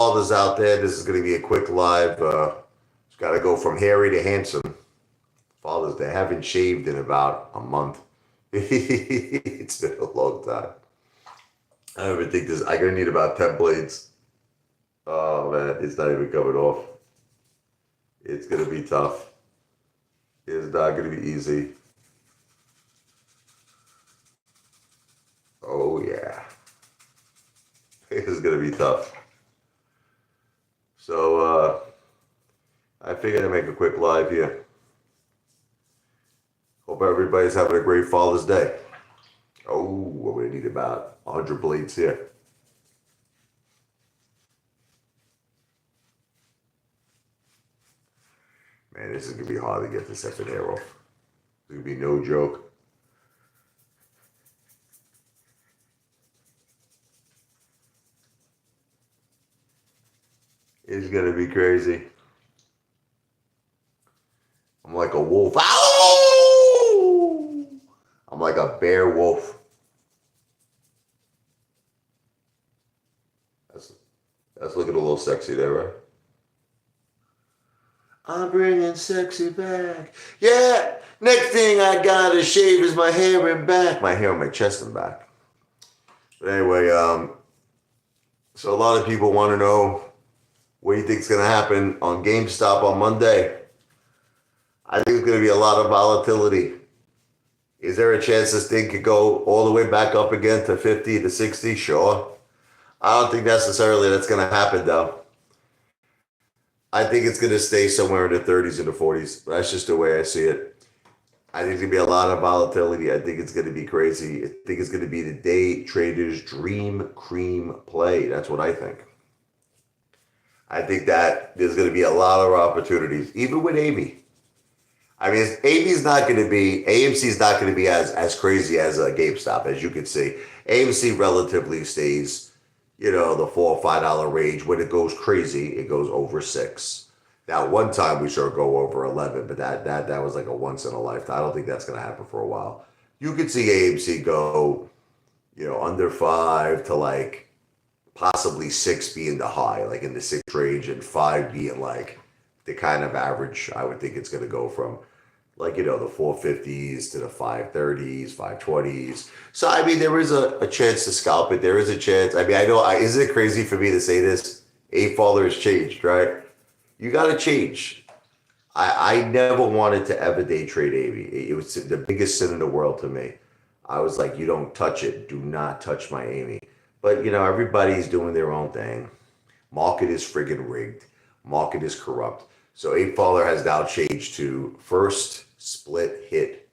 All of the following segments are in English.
fathers out there, this is going to be a quick live. It's got to go from hairy to handsome. Fathers, they haven't shaved in about a month. It's been a long time. I don't even think this. I'm gonna need about 10 blades. Oh man, it's not even coming off. It's gonna be tough. It's not gonna be easy. Oh yeah, it's gonna be tough. So I figured I'd make a quick live here. Hope everybody's having a great Father's Day. Oh, we're gonna need about 100 blades here. Man, this is gonna be hard to get this effing hair off. It's gonna be no joke. It's gonna be crazy. I'm like a wolf. Ow! I'm like a bear wolf. That's that's looking a little sexy there, right? I'm bringing sexy back. Yeah. Next thing I gotta shave is my hair and back. My hair on my chest and back. But anyway, so a lot of people want to know what do you think is going to happen on GameStop on Monday. I think it's going to be a lot of volatility. Is there a chance this thing could go all the way back up again to 50 to 60? Sure. I don't think necessarily that's going to happen though. I think it's going to stay somewhere in the 30s and the 40s. That's just the way I see it. I think there's going to be a lot of volatility. I think it's going to be crazy. I think it's going to be the day traders' dream cream play. That's what I think. I think that there's going to be a lot of opportunities, even with Amy. I mean, AMC's not going to be AMC's not going to be as crazy as GameStop, as you can see. AMC relatively stays, the $4 or $5 range. When it goes crazy, it goes over 6. Now, one time we saw it go over 11, but that was like a once in a lifetime. I don't think that's going to happen for a while. You could see AMC go, under 5 to like possibly 6 being the high, like in the 6 range, and 5 being like the kind of average I would think it's going to go from, like, the 450s to the 530s, 520s. So, I mean, there is a chance to scalp it. There is a chance. I mean, I know, isn't it crazy for me to say this? Apefather has changed, right? You got to change. I never wanted to ever day trade Amy. It was the biggest sin in the world to me. I was like, you don't touch it. Do not touch my Amy. But, everybody's doing their own thing. Market is friggin' rigged. Market is corrupt. So Apefather has now changed to first split hit.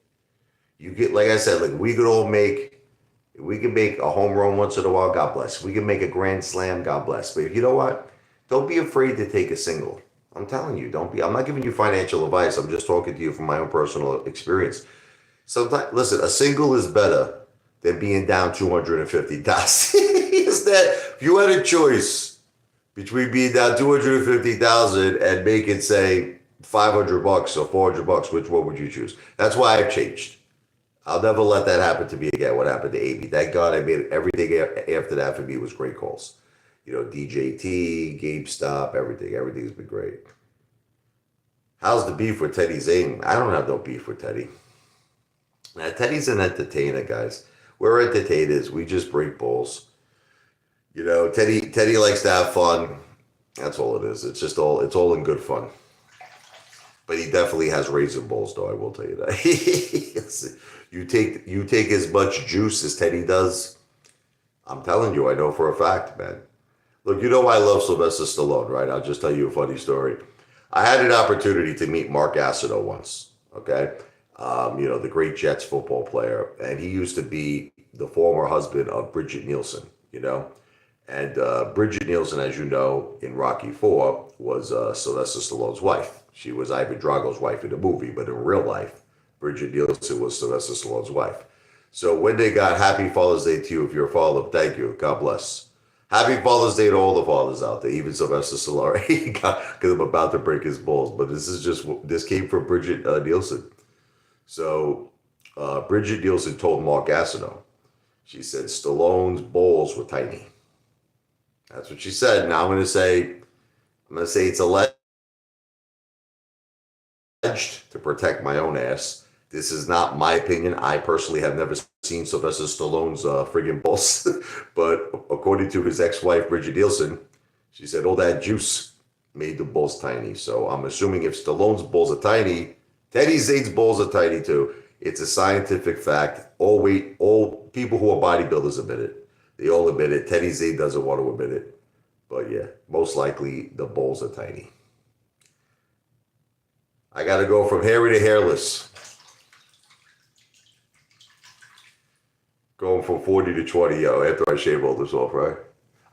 You get, like I said, like we could all make, we can make a home run once in a while, God bless. We can make a grand slam, God bless. But you know what? Don't be afraid to take a single. I'm telling you, don't be. I'm not giving you financial advice. I'm just talking to you from my own personal experience. Sometimes, listen, a single is better than being down 250,000. Is that if you had a choice between being down 250,000 and making, say, $500 or $400, which one would you choose? That's why I've changed. I'll never let that happen to me again. What happened to Amy? Thank God I made everything after that for me was great calls. DJT, GameStop, everything. Everything's been great. How's the beef with Teddy Zane? I don't have no beef with Teddy. Now, Teddy's an entertainer, guys. We're entertainers. We just break balls. Teddy likes to have fun. That's all it is. It's all in good fun. But he definitely has raisin balls, though. I will tell you that. you take as much juice as Teddy does. I'm telling you, I know for a fact, man. Look, I love Sylvester Stallone, right? I'll just tell you a funny story. I had an opportunity to meet Mark Gastineau once. Okay, the great Jets football player, and he used to be the former husband of Bridget Nielsen. And Bridget Nielsen, as you know, in Rocky Four, was Sylvester Stallone's wife. She was Ivan Drago's wife in the movie, but in real life, Bridget Nielsen was Sylvester Stallone's wife. So when they got Happy Father's Day to you if you're a father, thank you, God bless. Happy Father's Day to all the fathers out there, even Sylvester Stallone, because I'm about to break his balls. But this came from Bridget Nielsen. So Bridget Nielsen told Mark Gastineau, she said Stallone's balls were tiny. That's what she said. Now I'm gonna say it's alleged to protect my own ass. This is not my opinion. I personally have never seen Sylvester Stallone's friggin' balls, but according to his ex-wife Bridget Nielsen, she said all that juice made the balls tiny. So I'm assuming if Stallone's balls are tiny, Teddy Zade's balls are tiny too. It's a scientific fact. All people who are bodybuilders admit it. They all admit it. Teddy Zade doesn't want to admit it, but yeah, most likely the balls are tiny. I got to go from hairy to hairless. Going from 40 to 20, yo, after I shave all this off, right?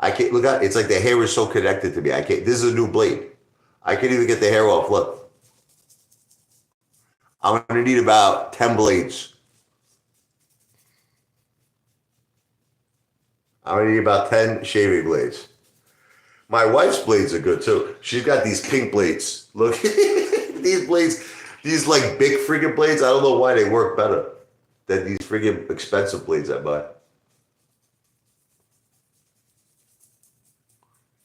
I can't look at it's like the hair is so connected to me. I can't this is a new blade. I can't even get the hair off. Look. I'm gonna need about 10 blades. I'm gonna need about 10 shaving blades. My wife's blades are good too. She's got these pink blades. Look, these blades, these like big friggin' blades. I don't know why they work better than these friggin' expensive blades I buy.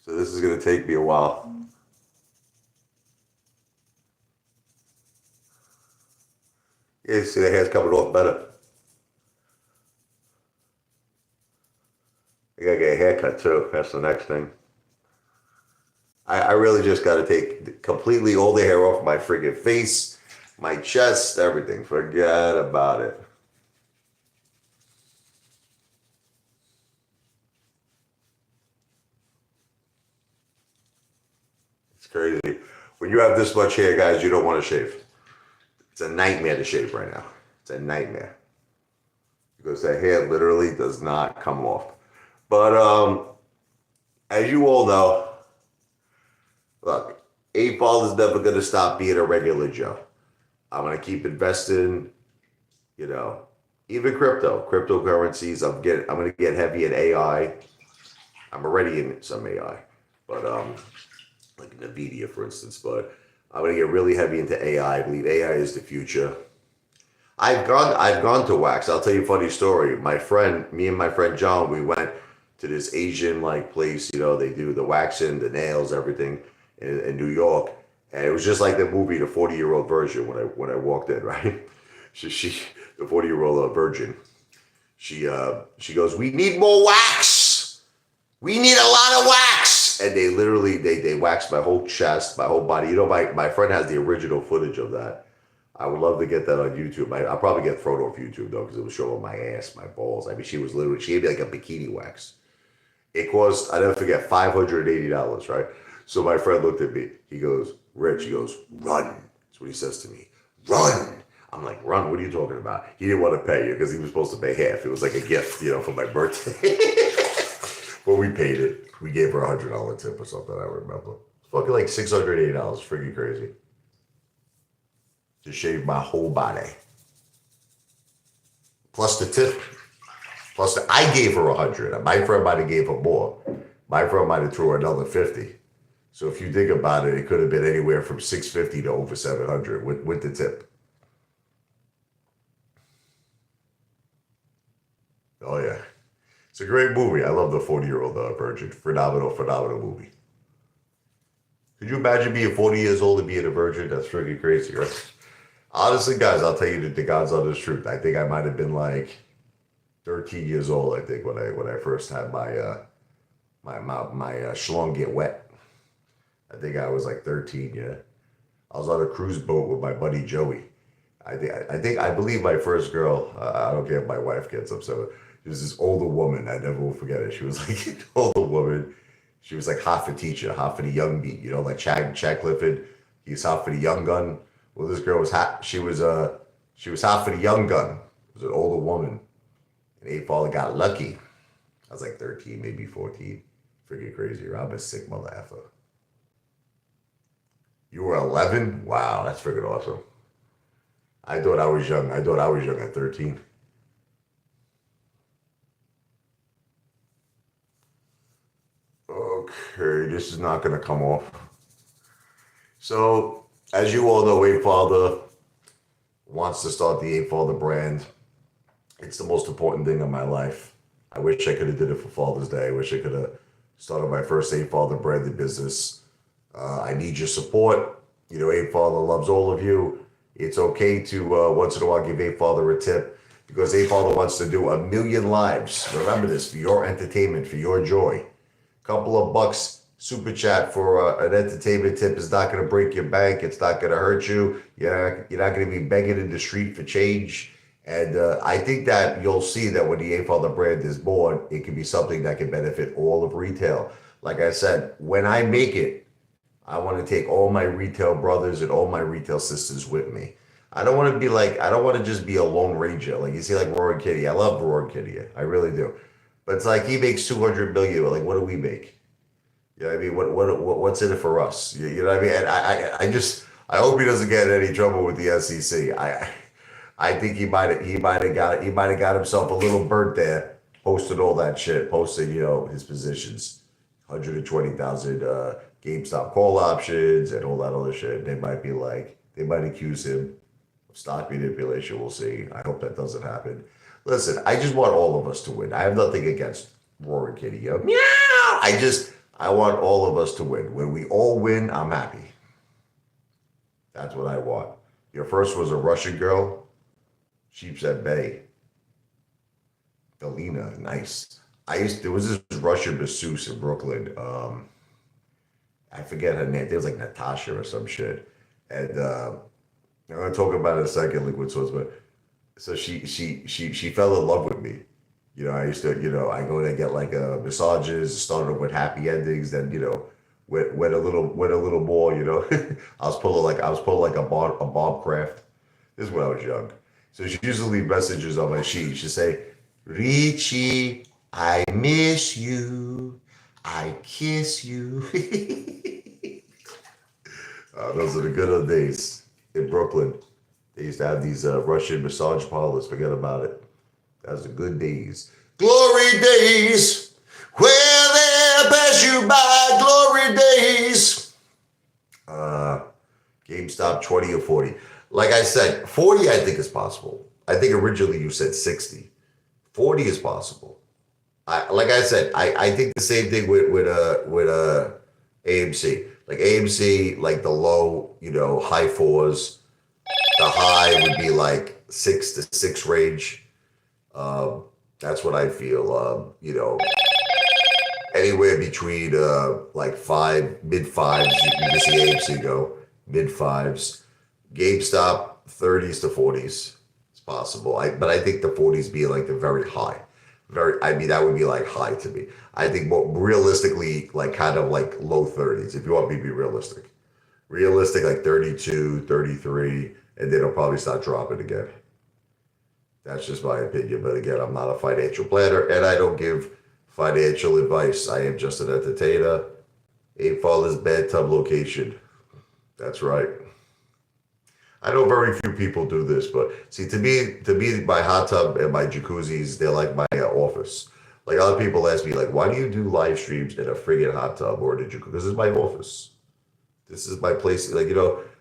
So this is gonna take me a while. Yeah, see the hair's coming off better. I gotta get a haircut too. That's the next thing. I really just gotta take completely all the hair off my friggin' face, my chest, everything. Forget about it. It's crazy. When you have this much hair, guys, you don't want to shave. It's a nightmare to shave right now. It's a nightmare because the hair literally does not come off. But as you all know, look, Apefall is never gonna stop being a regular Joe. I'm gonna keep investing, you know, even cryptocurrencies. I'm gonna get heavy in AI. I'm already in some AI, but like Nvidia, for instance. But I'm gonna get really heavy into AI. I believe AI is the future. I've gone to wax. I'll tell you a funny story. Me and my friend John, we went to this Asian like place. You know, they do the waxing, the nails, everything in New York, and it was just like the movie, the 40-year-old version. When I walked in, right? She the 40-year-old virgin. She goes, "We need more wax. We need a lot of wax." And they literally they waxed my whole chest, my whole body. You know, my friend has the original footage of that. I would love to get that on YouTube. I'll probably get thrown off YouTube though, because it was showing my ass, my balls. I mean, she gave me like a bikini wax. It cost, I never forget, $580, right? So my friend looked at me. He goes, "Rich," he goes, "Run." That's what he says to me. "Run." I'm like, "Run? What are you talking about?" He didn't want to pay you because he was supposed to pay half. It was like a gift, for my birthday. But we paid it. We gave her $100 tip or something, I remember. It's fucking like $680. Freaking crazy. To shave my whole body. Plus the tip. I gave her 100. My friend might have gave her more. My friend might have threw her another 50. So if you think about it, it could have been anywhere from 650 to over 700 with the tip. Oh yeah, it's a great movie. I love the 40-year-old virgin. Phenomenal, phenomenal movie. Could you imagine being 40 years old and being a virgin? That's freaking crazy, right? Honestly, guys, I'll tell you the God's honest truth. I think I might have been like 13 years old. I think when I first had my schlong get wet. I think I was like 13. Yeah, I was on a cruise boat with my buddy Joey. I believe my first girl. I don't care if my wife gets upset. She was this older woman. I never will forget it. She was like an older woman. She was like half a teacher, half of the young beat. Like Chad Clifford. He's half of the young gun. Well, this girl was she was half of the young gun. It was an older woman. And Apefather got lucky. I was like 13, maybe 14. Freaking crazy. I'm a sick mother effer. You were 11? Wow, that's freaking awesome. I thought I was young. I thought I was young at 13. Okay, this is not going to come off. So, as you all know, Apefather wants to start the Apefather brand. It's the most important thing in my life. I wish I could have did it for Father's Day. I wish I could have Started my first Apefather branded business. I need your support. Apefather loves all of you. It's okay to once in a while give Apefather a tip because Apefather wants to do 1,000,000 lives. Remember this, for your entertainment, for your joy. Couple of bucks super chat for an entertainment tip is not going to break your bank. It's not going to hurt you. You're not going to be begging in the street for change. And I think that you'll see that when the Apefather brand is born, it can be something that can benefit all of retail. Like I said, when I make it, I want to take all my retail brothers and all my retail sisters with me. I don't want to be like, I don't want to just be a lone ranger. Like you see, like Roaring Kitty. I love Roaring Kitty. I really do. But it's like he makes 200 million. Like, what do we make? You know what I mean? What's in it for us? You know what I mean? And I hope he doesn't get in any trouble with the SEC. I think he might have got himself a little burnt there, posted all that shit, posting his positions, 120,000 GameStop call options and all that other shit. They might accuse him of stock manipulation. We'll see. I hope that doesn't happen. Listen, I just want all of us to win. I have nothing against Roaring Kitty. Meow. I want all of us to win. When we all win, I'm happy. That's what I want. Your first was a Russian girl. Sheepshead Bay. Galina, nice. There was this Russian masseuse in Brooklyn. I forget her name. It was like Natasha or some shit. And I'm gonna talk about it in a second, liquid source, but so she fell in love with me. I used to, I go there and get like massages, started with happy endings, then went a little more, I was pulling like a Bob Craft. This is when I was young. So she used to leave messages on my sheet. She'd say, Richie, I miss you. I kiss you. Those are the good old days in Brooklyn. They used to have these Russian massage parlors. Forget about it. That was the good days. Glory days. Where they pass you by. Glory days. GameStop 20 or 40. Like I said, 40 I think is possible. I think originally you said 60. 40 is possible. Like I said, I think the same thing with AMC. Like AMC, like the low, high fours. The high would be like 6 to 6 range. That's what I feel. Anywhere between like mid fives. You can see AMC go mid fives. GameStop 30s to 40s. It's possible. But I think the 40s be like the very high. That would be like high to me. I think more realistically, like kind of like low 30s, if you want me to be realistic. Realistic, like 32, 33, and then it'll probably start dropping again. That's just my opinion. But again, I'm not a financial planner, and I don't give financial advice. I am just an entertainer. Apefather's bathtub location. That's right. I know very few people do this, but see, to me, my hot tub and my jacuzzis, they're like my office. Like other people ask me, like, why do you do live streams in a friggin' hot tub or in a jacuzzi? This is my office. This is my place. Like,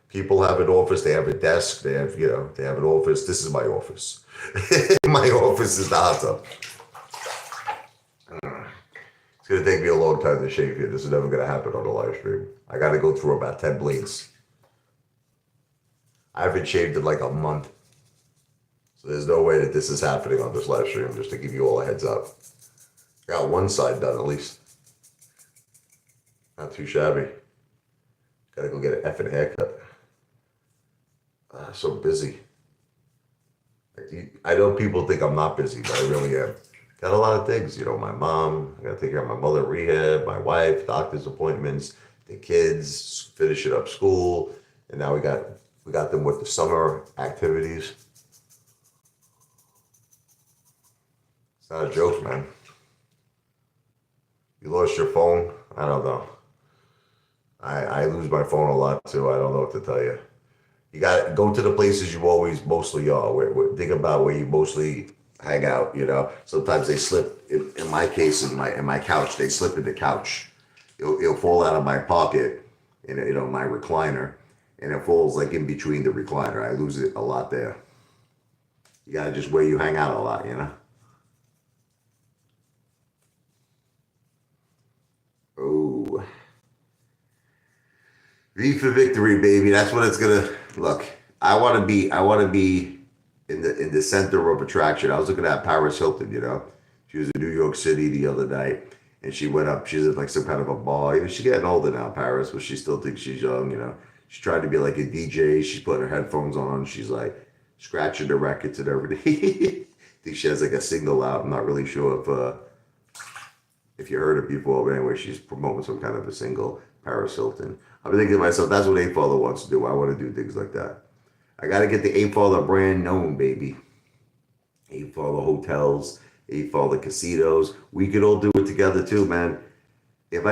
people have an office. They have a desk. They have an office. This is my office. My office is the hot tub. It's gonna take me a long time to shave here. This is never gonna happen on a live stream. I gotta go through about 10 blades. I haven't shaved in like a month. So there's no way that this is happening on this live stream, just to give you all a heads up. Got one side done at least. Not too shabby. Gotta go get an effing haircut. So busy. I know people think I'm not busy, but I really am. Got a lot of things, my mom, I gotta take care of my mother at rehab, my wife, doctor's appointments, the kids, finishing up school, and now we got them with the summer activities. It's not a joke, man. You lost your phone? I don't know. I lose my phone a lot too. I don't know what to tell you. You got to go to the places you always mostly are. Think about where you mostly hang out. Sometimes they slip. In my case, in my couch, they slip in the couch. It'll fall out of my pocket, in my recliner, and it falls like in between the recliner. I lose it a lot there. You gotta just where you hang out a lot. V for victory, baby. That's what it's gonna look. I want to be in the center of attraction. I was looking at Paris Hilton. She was in New York City the other night, and she went up. She's in like some kind of a bar. She's getting older now, Paris, but she still thinks she's young. She's trying to be like a DJ. She's putting her headphones on. She's like scratching the records and everything. I think she has like a single out. I'm not really sure if you heard it before, but anyway, she's promoting some kind of a single, Paris Hilton. I'm thinking to myself, that's what Apefather wants to do. I want to do things like that. I got to get the Apefather brand known, baby. Apefather hotels, Apefather casinos. We could all do it together too, man. If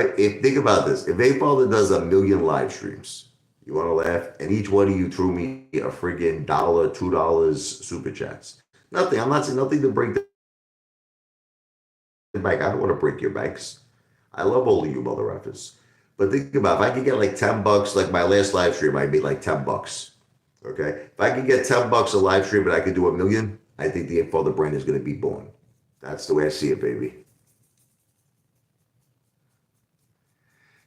think about this, if Apefather does 1,000,000 live streams, you want to laugh, and each one of you threw me a friggin' dollar, $2 super chats. Nothing. I'm not saying nothing to break the bank. I don't want to break your banks. I love all of you mother effers. But think about if I could get like $10, like my last live stream, I made like $10. Okay, if I could get $10 a live stream, but I could do 1,000,000, I think the Apefather brand is going to be born. That's the way I see it, baby.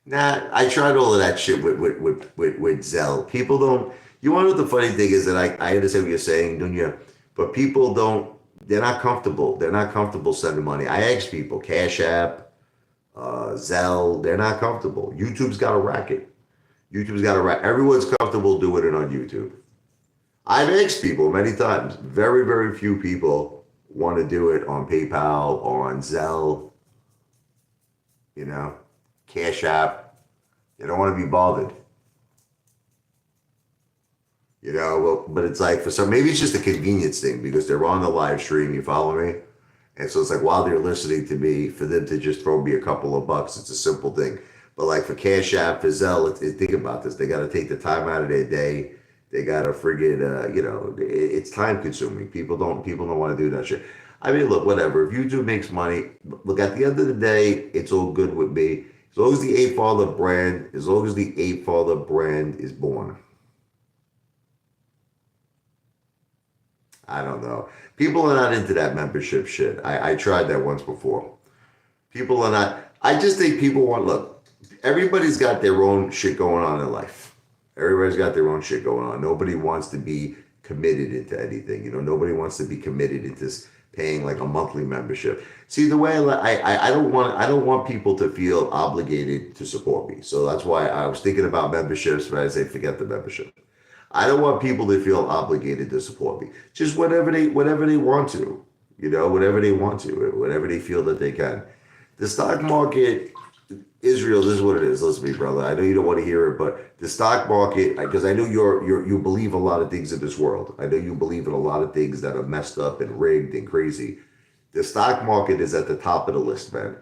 Nah, I tried all of that shit with Zelle. People don't. You want to know what the funny thing is that I understand what you're saying, don't you? But people don't. They're not comfortable. They're not comfortable sending money. I ask people, Cash App, Zelle. They're not comfortable. YouTube's got a racket. YouTube's got a racket. Everyone's comfortable doing it on YouTube. I've asked people many times. Very, very few people want to do it on PayPal or on Zelle, you know, Cash App. They don't want to be bothered. Well, but it's like for some, maybe it's just a convenience thing because they're on the live stream, you follow me? And so it's like while they're listening to me, for them to just throw me a couple of bucks, it's a simple thing. But like for Cash App, for Zelle, think about this. They got to take the time out of their day. They got to friggin', it's time consuming. People don't want to do that shit. I mean, look, whatever. If YouTube makes money, look, at the end of the day, it's all good with me. As long as the Apefather brand is born. I don't know. People are not into that membership shit. I tried that once before. People are not. I just think people want. Look, everybody's got their own shit going on in life. Everybody's got their own shit going on. Nobody wants to be committed into anything. Nobody wants to be committed into paying like a monthly membership. See, the way I don't want people to feel obligated to support me. So that's why I was thinking about memberships, but I say forget the membership. I don't want people to feel obligated to support me. Just whatever they want to, whatever they want to, whatever they feel that they can. The stock market, Israel, this is what it is. Listen to me, brother. I know you don't want to hear it, but the stock market, because I know you believe a lot of things in this world. I know you believe in a lot of things that are messed up and rigged and crazy. The stock market is at the top of the list, man.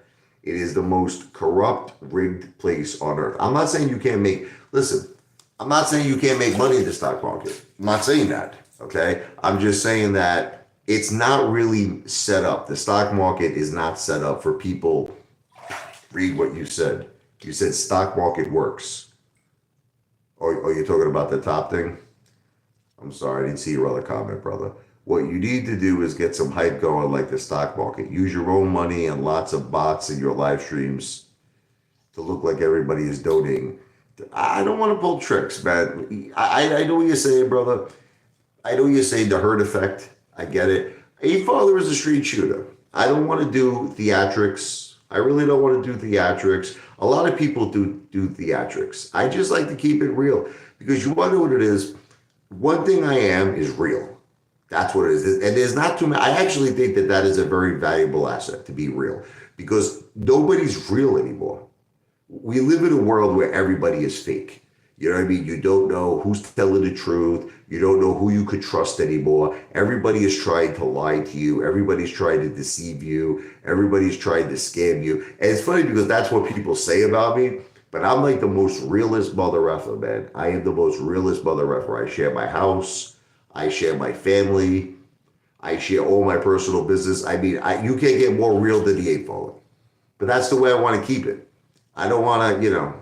It is the most corrupt, rigged place on earth. I'm not saying you can't make. Listen. I'm not saying you can't make money in the stock market. I'm not saying that, okay? I'm just saying that it's not really set up. The stock market is not set up for people. Read what you said. You said stock market works. Or you're talking about the top thing? I'm sorry, I didn't see your other comment, brother. What you need to do is get some hype going like the stock market. Use your own money and lots of bots in your live streams to look like everybody is donating. I don't want to pull tricks, man. I know what you're saying, brother. I know you're saying the herd effect. I get it. Apefather is a street shooter. I don't want to do theatrics. I really don't want to do theatrics. A lot of people do theatrics. I just like to keep it real because you want to know what it is. One thing I am is real. That's what it is. And there's not too many. I actually think that is a very valuable asset to be real because nobody's real anymore. We live in a world where everybody is fake. You know what I mean? You don't know who's telling the truth. You don't know who you could trust anymore. Everybody is trying to lie to you. Everybody's trying to deceive you. Everybody's trying to scam you. And it's funny because that's what people say about me. But I'm like the most realist mother effer, man. I am the most realist mother effer. I share my house. I share my family. I share all my personal business. I mean, you can't get more real than the Apefather. But that's the way I want to keep it. I don't want to,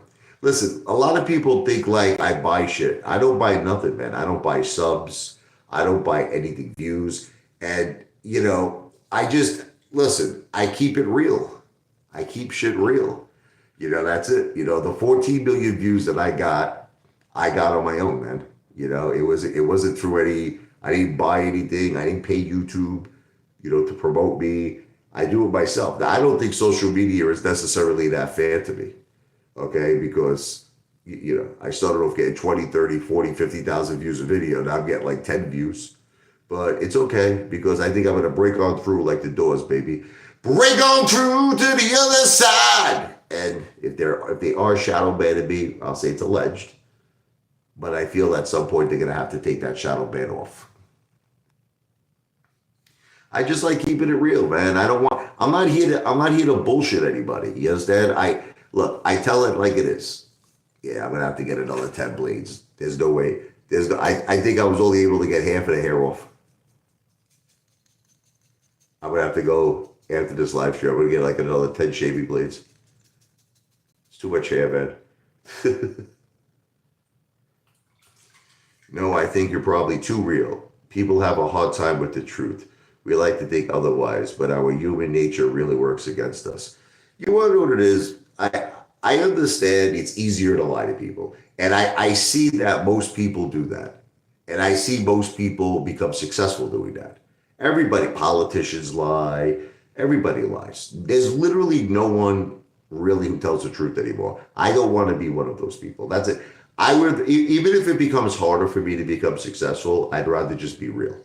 listen, a lot of people think like I buy shit. I don't buy nothing, man. I don't buy subs. I don't buy anything, views. And, listen, I keep it real. I keep shit real. That's it. The 14 million views that I got, I got on my own, man. It wasn't through any. I didn't buy anything. I didn't pay YouTube, to promote me. I do it myself. Now, I don't think social media is necessarily that fair to me, okay? Because I started off getting 20, 30, 40, 50,000 views a video. Now I'm getting like 10 views. But it's okay because I think I'm gonna break on through like the Doors, baby. Break on through to the other side. And if they are shadow banning me, I'll say it's alleged. But I feel at some point they're gonna have to take that shadow ban off. I just like keeping it real, man. I don't want. I'm not here to bullshit anybody. You understand? I tell it like it is. Yeah, I'm gonna have to get another 10 blades. There's no way. There's no. I think I was only able to get half of the hair off. I'm gonna have to go after this live stream. I'm gonna get like another 10 shaving blades. It's too much hair, man. No, I think you're probably too real. People have a hard time with the truth. We like to think otherwise, but our human nature really works against us. You want to know what it is? I understand it's easier to lie to people. And I see that most people do that. And I see most people become successful doing that. Everybody, politicians lie. Everybody lies. There's literally no one really who tells the truth anymore. I don't want to be one of those people. That's it. Even if it becomes harder for me to become successful, I'd rather just be real.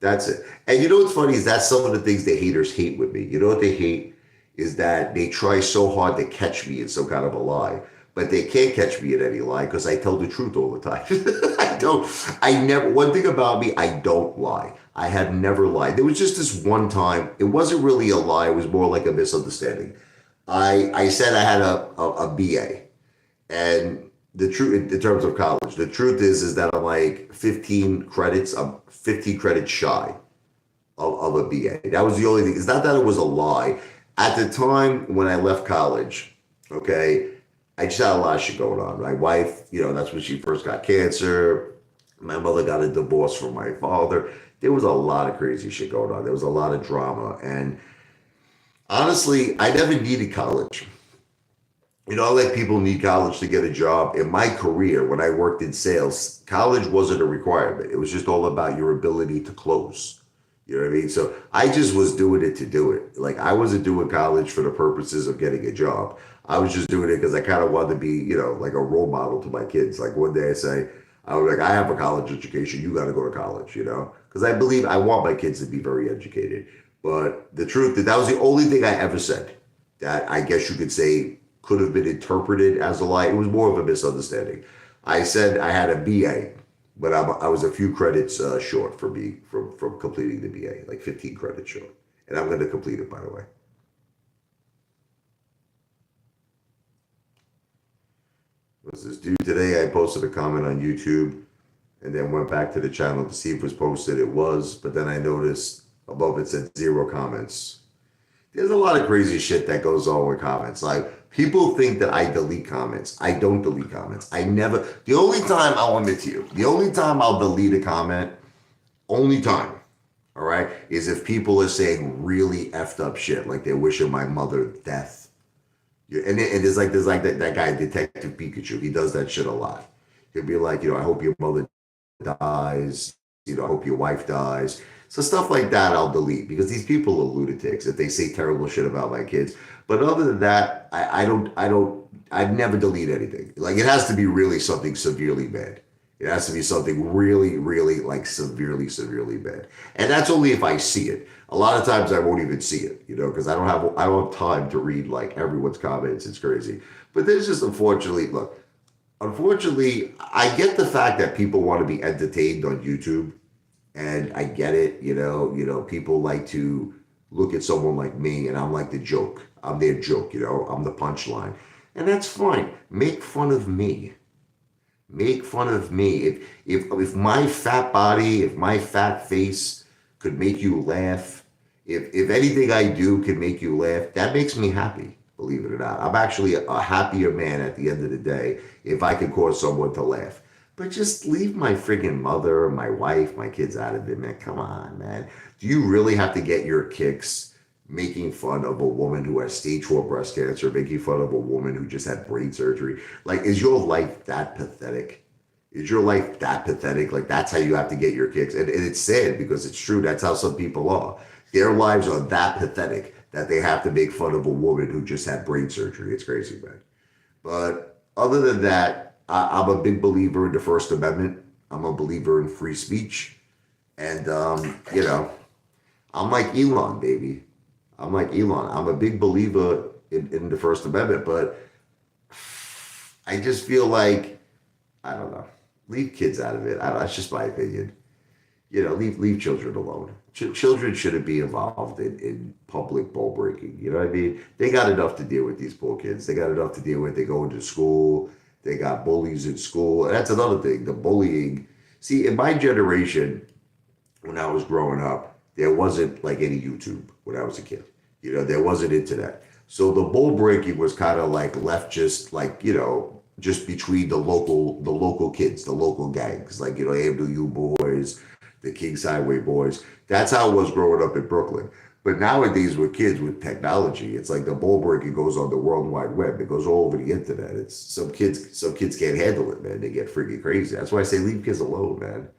That's it. And you know what's funny is that's some of the things the haters hate with me. You know what they hate is that they try so hard to catch me in some kind of a lie, but they can't catch me in any lie because I tell the truth all the time. I don't. I never. One thing about me, I don't lie. I have never lied. There was just this one time. It wasn't really a lie. It was more like a misunderstanding. I said I had a BA, and the truth in terms of college, the truth is that I'm like 15 credits. I'm 15 credits shy of a BA. That was the only thing. It's not that it was a lie. At the time when I left college, okay, I just had a lot of shit going on. My wife, that's when she first got cancer. My mother got a divorce from my father. There was a lot of crazy shit going on. There was a lot of drama. And honestly, I never needed college. Like people need college to get a job. In my career, when I worked in sales, college wasn't a requirement. It was just all about your ability to close. You know what I mean? So I just was doing it to do it. Like I wasn't doing college for the purposes of getting a job. I was just doing it because I kind of wanted to be, like a role model to my kids. Like one day I was like, I have a college education. You got to go to college, because I want my kids to be very educated. But the truth, that was the only thing I ever said that I guess you could say could have been interpreted as a lie. It was more of a misunderstanding. I said I had a BA, but I was a few credits short from completing the BA, like 15 credits short. And I'm going to complete it, by the way. Was this dude today? I posted a comment on YouTube and then went back to the channel to see if it was posted. It was, but then I noticed above it said 0 comments. There's a lot of crazy shit that goes on with comments. Like people think that I delete comments. I don't delete comments. The only time I'll admit to you, the only time I'll delete a comment, only time, all right, is if people are saying really effed up shit, like they're wishing my mother death. And there's like that guy, Detective Pikachu. He does that shit a lot. He'll be like, I hope your mother dies. I hope your wife dies. So stuff like that I'll delete because these people are lunatics if they say terrible shit about my kids. But other than that, I'd never delete anything. Like it has to be really something severely bad. It has to be something really, really like severely, severely bad. And that's only if I see it. A lot of times I won't even see it, because I don't have time to read like everyone's comments. It's crazy. But there's just unfortunately, I get the fact that people want to be entertained on YouTube. And I get it, people like to look at someone like me and I'm like the joke. I'm their joke, I'm the punchline. And that's fine. Make fun of me. Make fun of me. If my fat body, if my fat face could make you laugh, if anything I do can make you laugh, that makes me happy, believe it or not. I'm actually a happier man at the end of the day if I can cause someone to laugh. But just leave my friggin' mother, my wife, my kids out of it, man. Come on, man. Do you really have to get your kicks making fun of a woman who has stage 4 breast cancer, making fun of a woman who just had brain surgery? Like, is your life that pathetic? Is your life that pathetic? Like that's how you have to get your kicks. And it's sad because it's true. That's how some people are. Their lives are that pathetic that they have to make fun of a woman who just had brain surgery. It's crazy, man. But other than that, I'm a big believer in the First Amendment. I'm a believer in free speech. And, I'm like Elon, baby. I'm like Elon. I'm a big believer in the First Amendment, but I just feel like, I don't know, leave kids out of it. That's just my opinion. Leave children alone. Children shouldn't be involved in public ball breaking. You know what I mean? They got enough to deal with, these poor kids. They got enough to deal with. They go into school. They got bullies in school. And that's another thing, the bullying. See, in my generation, when I was growing up, there wasn't like any YouTube when I was a kid. There wasn't internet. So the bull breaking was kind of like left just like, just between the local kids, the local gangs, like, AMWU boys, the Kings Highway boys. That's how it was growing up in Brooklyn. But nowadays with kids with technology, it's like the bull breaking goes on the World Wide Web. It goes all over the internet. It's some kids can't handle it, man. They get freaking crazy. That's why I say leave kids alone, man.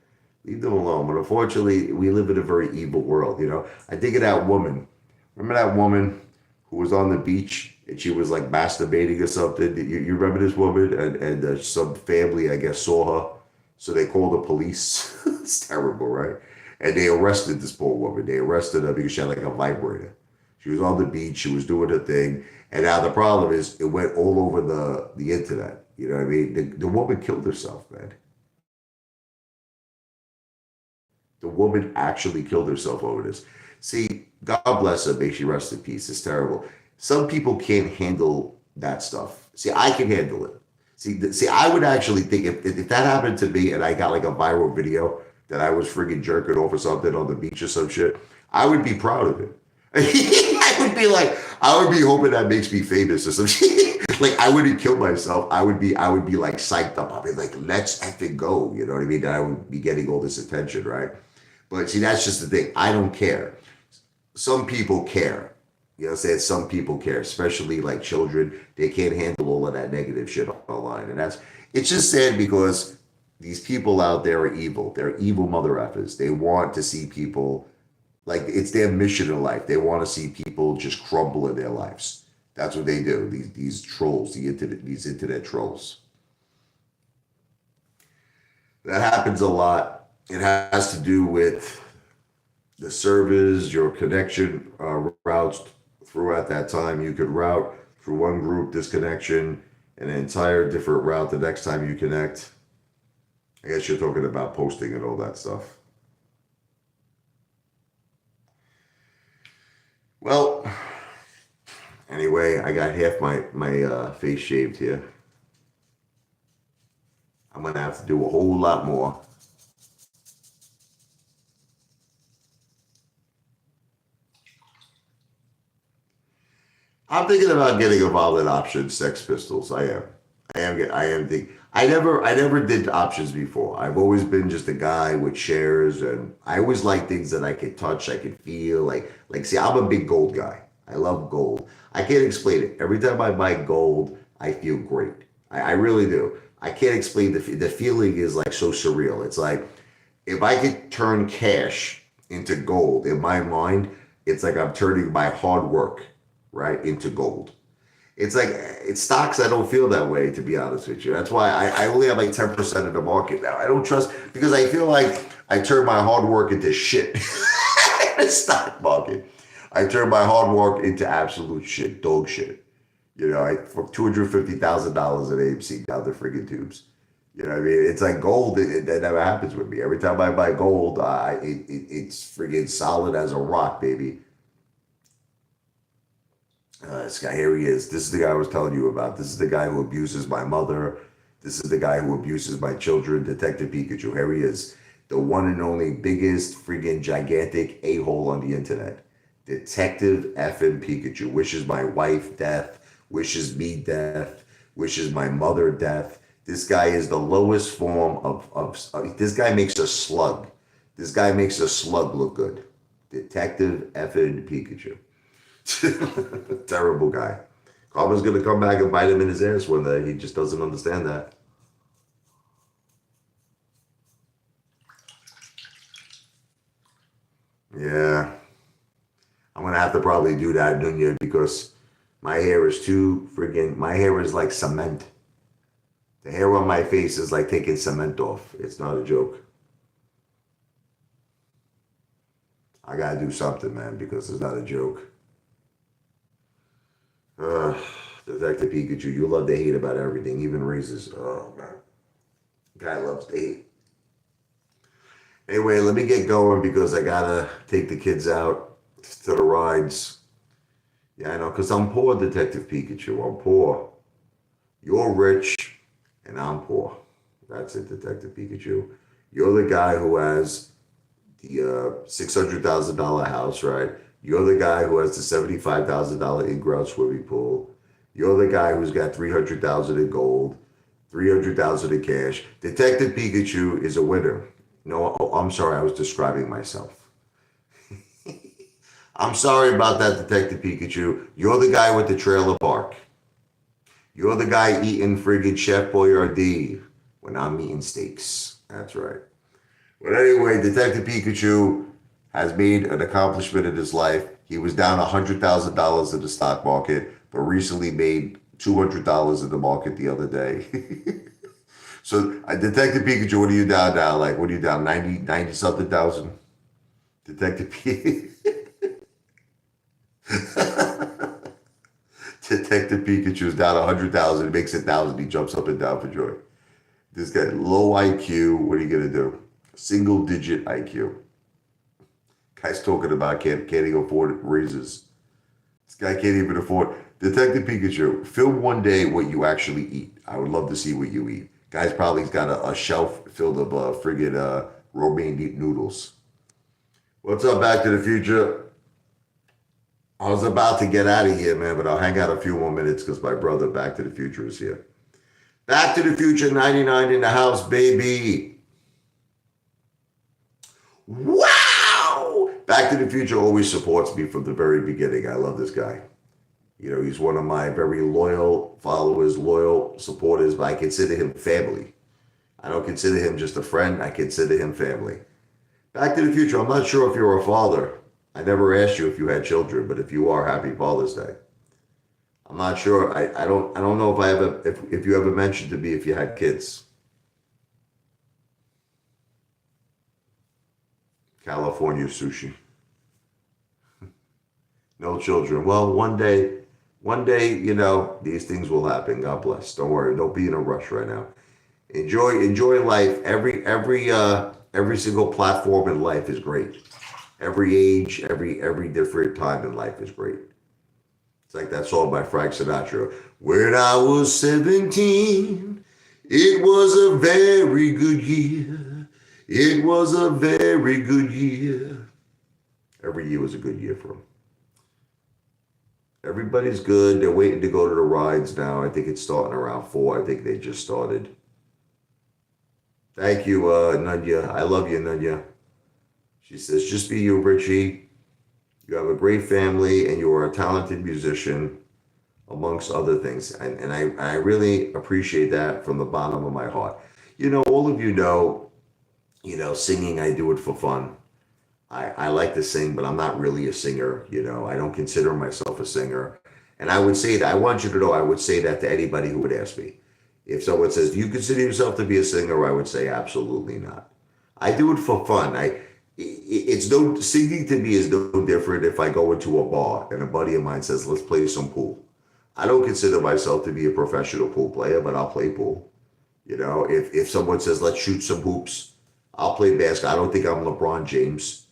Leave them alone. But unfortunately, we live in a very evil world. I think of that woman. Remember that woman who was on the beach and she was like masturbating or something? You remember this woman? And some family, I guess, saw her. So they called the police. It's terrible, right? And they arrested this poor woman. They arrested her because she had like a vibrator. She was on the beach. She was doing her thing. And now the problem is it went all over the internet. You know what I mean? The woman killed herself, man. The woman actually killed herself over this. See, God bless her, may she rest in peace. It's terrible. Some people can't handle that stuff. See, I can handle it. See, I would actually think if that happened to me and I got like a viral video that I was friggin' jerking off or something on the beach or some shit, I would be proud of it. I would be hoping that makes me famous or some shit. Like I wouldn't kill myself. I would be like psyched up. I'd be like, let's effing go. You know what I mean? And I would be getting all this attention, right? But see, that's just the thing. I don't care. Some people care. You know what I'm saying? Some people care, especially like children. They can't handle all of that negative shit online. And it's just sad because these people out there are evil. They're evil mother effers. They want to see people, like it's their mission in life. They want to see people just crumble in their lives. That's what they do. These trolls, these internet trolls. That happens a lot. It has to do with the servers, your connection routes throughout that time. You could route through one group disconnection, an entire different route the next time you connect. I guess you're talking about posting and all that stuff. Well, anyway, I got half my face shaved here. I'm gonna have to do a whole lot more. I'm thinking about getting involved in options, Sex Pistols. I am. I am thinking. I never did options before. I've always been just a guy with shares, and I always like things that I could touch, I could feel. See, I'm a big gold guy. I love gold. I can't explain it. Every time I buy gold, I feel great. I really do. I can't explain the feeling is like so surreal. It's like if I could turn cash into gold in my mind, it's like I'm turning my hard work right into gold. It's like it's stocks. I don't feel that way, to be honest with you. That's why I only have like 10% of the market now. I don't trust because I feel like I turn my hard work into shit. The stock market. I turn my hard work into absolute shit, dog shit. For $250,000 at AMC down the friggin' tubes. You know what I mean? It's like gold. That never happens with me. Every time I buy gold, it's friggin' solid as a rock, baby. This guy, here he is. This is the guy I was telling you about. This is the guy who abuses my mother. This is the guy who abuses my children. Detective Pikachu. Here he is. The one and only biggest friggin' gigantic a-hole on the internet. Detective effing Pikachu. Wishes my wife death. Wishes me death. Wishes my mother death. This guy is the lowest form of this guy makes a slug. This guy makes a slug look good. Detective effing Pikachu. Terrible guy. Karma's gonna come back and bite him in his ass one day. He just doesn't understand that. Yeah. I'm gonna have to probably do that, Nunya, because my hair is too friggin' my hair is like cement. The hair on my face is like taking cement off. It's not a joke. I gotta do something, man, because it's not a joke. Ugh, Detective Pikachu, you love to hate about everything, even races. Oh man. Guy loves to hate. Anyway, let me get going because I gotta take the kids out to the rides. Yeah, I know, because I'm poor, Detective Pikachu. I'm poor. You're rich, and I'm poor. That's it, Detective Pikachu. You're the guy who has the $600,000 house, right? You're the guy who has the $75,000 in-ground swimming pool. You're the guy who's got 300,000 in gold, 300,000 in cash. Detective Pikachu is a winner. No, oh, I'm sorry, I was describing myself. I'm sorry about that, Detective Pikachu. You're the guy with the trailer park. You're the guy eating friggin' Chef Boyardee when I'm eating steaks. That's right. But anyway, Detective Pikachu has made an accomplishment in his life. He was down $100,000 in the stock market, but recently made $200 in the market the other day. So, Detective Pikachu, what are you down now? Like, what are you down? 90 something thousand? Detective Pikachu. Detective Pikachu's down 100,000. It makes 1,000. He jumps up and down for joy. This guy, low IQ. What are you going to do? Single digit IQ. Guy's talking about can't even afford raises. This guy can't even afford. Detective Pikachu, film one day what you actually eat. I would love to see what you eat. Guy's probably got a shelf filled of friggin' romaine noodles. What's up, Back to the Future? I was about to get out of here, man, but I'll hang out a few more minutes because my brother, Back to the Future, is here. Back to the Future 99 in the house, baby. Wow! Back to the Future always supports me from the very beginning. I love this guy. You know, he's one of my very loyal followers, loyal supporters, but I consider him family. I don't consider him just a friend, I consider him family. Back to the Future, I'm not sure if you're a father. I never asked you if you had children, but if you are, happy Father's Day. I'm not sure. I don't know if I ever if you ever mentioned to me if you had kids. California sushi. No children. Well, one day, these things will happen. God bless. Don't worry. Don't be in a rush right now. Enjoy life. Every single platform in life is great. Every age, every different time in life is great. It's like that song by Frank Sinatra. When I was 17, it was a very good year. It was a very good year. Every year was a good year for him. Everybody's good. They're waiting to go to the rides now. I think it's starting around 4. I think they just started. Thank you, Nunya. I love you, Nunya. She says, just be you, Richie. You have a great family and you are a talented musician, amongst other things. And I really appreciate that from the bottom of my heart. All of singing, I do it for fun. I like to sing, but I'm not really a singer. I don't consider myself a singer. And I would say that, I want you to know, I would say that to anybody who would ask me. If someone says, do you consider yourself to be a singer? I would say, absolutely not. I do it for fun. It's no, singing to me is no different if I go into a bar and a buddy of mine says, let's play some pool. I don't consider myself to be a professional pool player, but I'll play pool. If someone says, let's shoot some hoops, I'll play basketball. I don't think I'm LeBron James.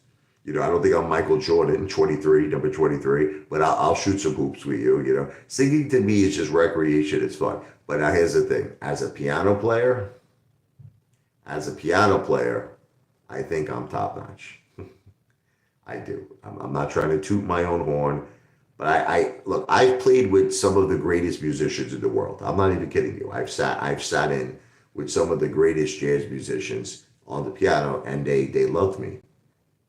I don't think I'm Michael Jordan, 23, number 23, but I'll shoot some hoops with you. Singing to me is just recreation. It's fun. But now here's the thing. As a piano player, I think I'm top notch. I do. I'm not trying to toot my own horn, but I look. I've played with some of the greatest musicians in the world. I'm not even kidding you. I've sat in with some of the greatest jazz musicians on the piano, and they loved me.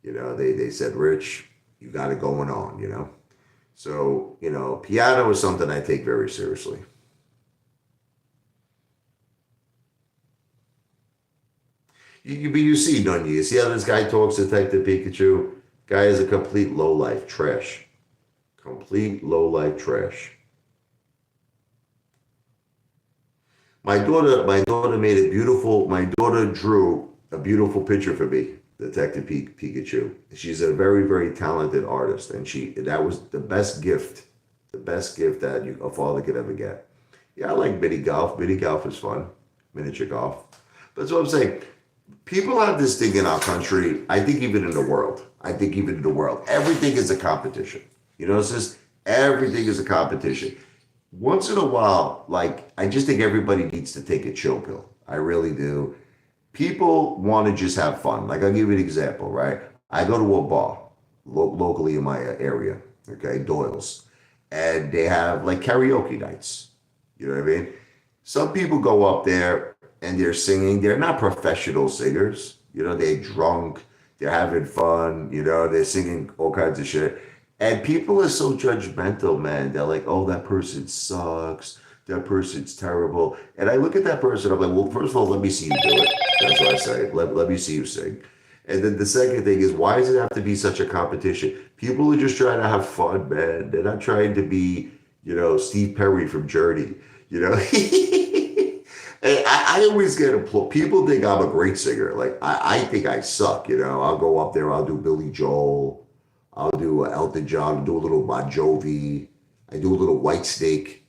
They said, Rich, you got it going on. So, piano is something I take very seriously. But you see, don't you? You see how this guy talks, Detective Pikachu? Guy is a complete low-life trash. Complete low-life trash. My daughter made a beautiful. My daughter drew a beautiful picture for me, Detective Pikachu. She's a very, very talented artist, and that was the best gift that a father could ever get. Yeah, I like mini golf. Mini golf is fun, miniature golf. But that's what I'm saying. People have this thing in our country. I think even in the world. I think even in the world, everything is a competition. You know, it's just everything is a competition. Once in a while, like I just think everybody needs to take a chill pill. I really do. People want to just have fun. Like I'll give you an example, right? I go to a bar locally in my area, okay, Doyle's, and they have like karaoke nights. You know what I mean? Some people go up there and they're singing. They're not professional singers. You know, they're drunk. They're having fun. You know, they're singing all kinds of shit. And people are so judgmental, man. They're like, oh, that person sucks. That person's terrible. And I look at that person, I'm like, well, first of all, let me see you do it. That's what I say. Let me see you sing. And then the second thing is, why does it have to be such a competition? People are just trying to have fun, man. They're not trying to be, Steve Perry from Journey, And I always get applaud. People think I'm a great singer. Like, I think I suck, I'll go up there, I'll do Billy Joel. I'll do Elton John, do a little Bon Jovi. I do a little White Snake.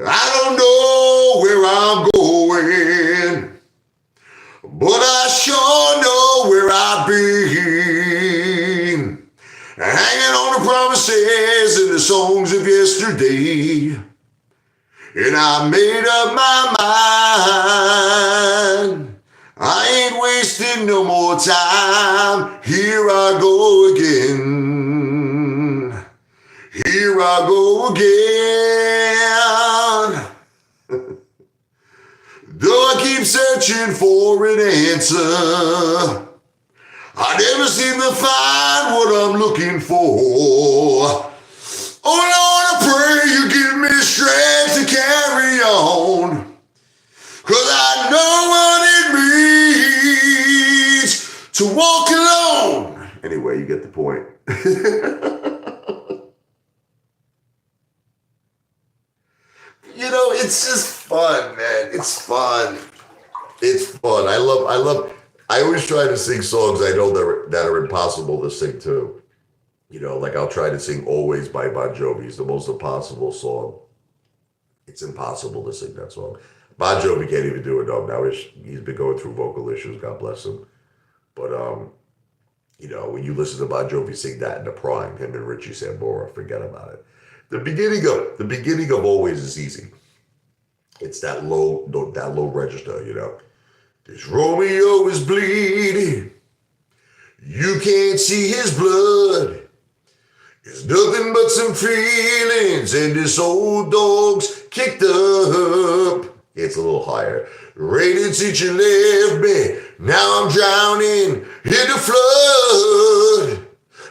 I don't know where I'm going, but I sure know where I've been. Hanging on the promises and the songs of yesterday. And I made up my mind. I ain't wasting no more time. Here I go again. Here I go again. Though I keep searching for an answer, I never seem to find what I'm looking for. Oh Lord, I pray you give me strength to carry on. 'Cause I know what it means to walk alone. Anyway, you get the point. It's just fun, man. It's fun. It's fun. I always try to sing songs I know that are impossible to sing too. Like I'll try to sing Always by Bon Jovi. It's the most impossible song. It's impossible to sing that song. Bon Jovi can't even do it now. He's been going through vocal issues. God bless him. But when you listen to Bon Jovi sing that in the prime, him and Richie Sambora, forget about it. The beginning of Always is easy. It's that low register. This Romeo is bleeding. You can't see his blood. It's nothing but some feelings, and this old dog's kicked up. It's a little higher. Raining since you left me. Now I'm drowning in the flood.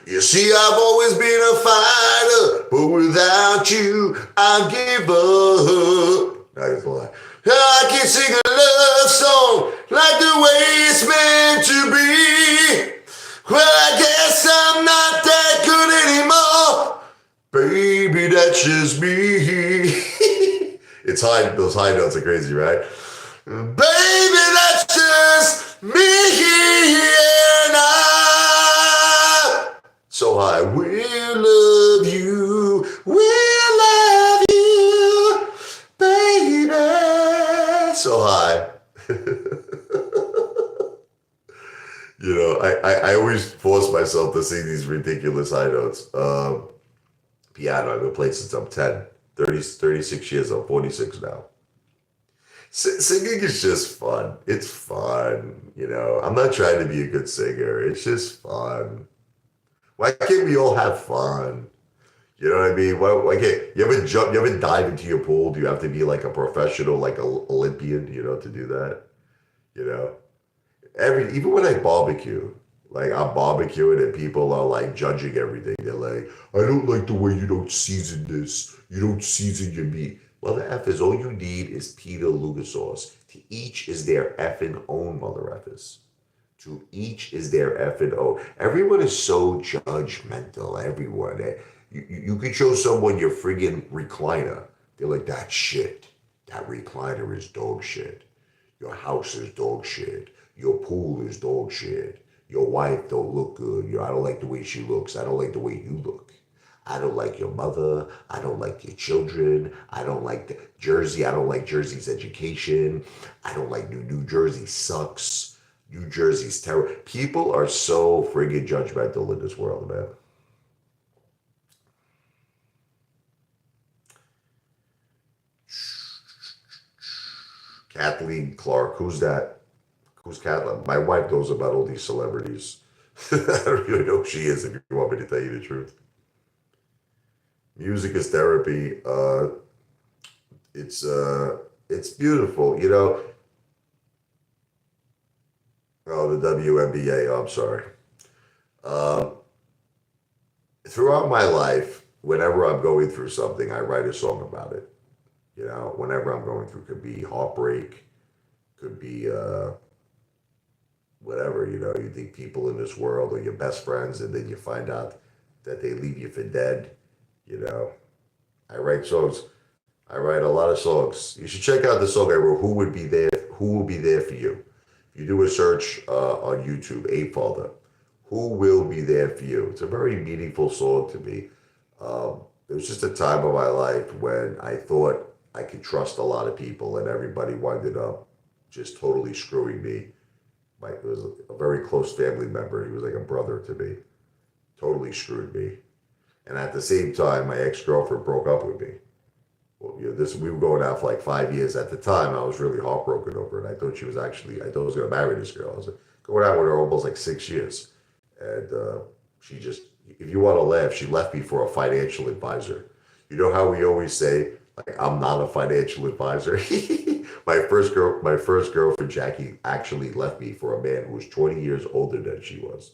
You see, I've always been a fighter, but without you, I give up. That's a lie. I can sing a love song like the way it's meant to be. Well, I guess I'm not that good anymore. Baby, that's just me. It's high. Those high notes are crazy, right? Baby, that's just me and I. So high. We'll love you. We'll love you, baby. So high. I always force myself to sing these ridiculous high notes. Piano, I've been playing since I'm 36 years old, 46 now. Singing is just fun. It's fun, I'm not trying to be a good singer. It's just fun. Why can't we all have fun? You know what I mean? Why can't you ever dive into your pool? Do you have to be like a professional, like a Olympian, to do that? Even when I barbecue, like I'm barbecuing and people are like judging everything. They're like, I don't like the way you don't season this. You don't season your meat. Well, the F is all you need is Peter Luger sauce. To each is their effing own, mother effers. To each is their effing own. Everyone is so judgmental. Everyone. You could show someone your friggin' recliner. They're like, that shit. That recliner is dog shit. Your house is dog shit. Your pool is dog shit. Your wife don't look good. I don't like the way she looks. I don't like the way you look. I don't like your mother. I don't like your children. I don't like the Jersey. I don't like Jersey's education. I don't like New Jersey sucks. New Jersey's terrible. People are so friggin' judgmental in this world, man. Kathleen Clark. Who's that? Who's Kathleen? My wife knows about all these celebrities. I don't really know who she is if you want me to tell you the truth. Music is therapy. It's beautiful, you know. Oh, the WNBA. Oh, I'm sorry. Um, Throughout my life, whenever I'm going through something, I write a song about it. You know, whenever I'm going through, could be heartbreak, could be whatever. You know, you think people in this world are your best friends, and then you find out that they leave you for dead. You know, I write songs. I write a lot of songs. You should check out the song I wrote. Who would be there? Who will be there for you? If you do a search on YouTube, Apefather, who will be there for you? It's a very meaningful song to me. It was just a time of my life when I thought I could trust a lot of people, and everybody wound up just totally screwing me. It was a very close family member. He was like a brother to me. Totally screwed me. And at the same time, my ex girlfriend broke up with me. Well, you know, this we were going out for like 5 years at the time. I was really heartbroken over it. I thought she was actually, I thought I was going to marry this girl. I was going out with her almost like 6 years, and she just, if you want to laugh, she left me for a financial advisor. You know how we always say, like, I'm not a financial advisor. My first girlfriend Jackie actually left me for a man who was 20 years older than she was,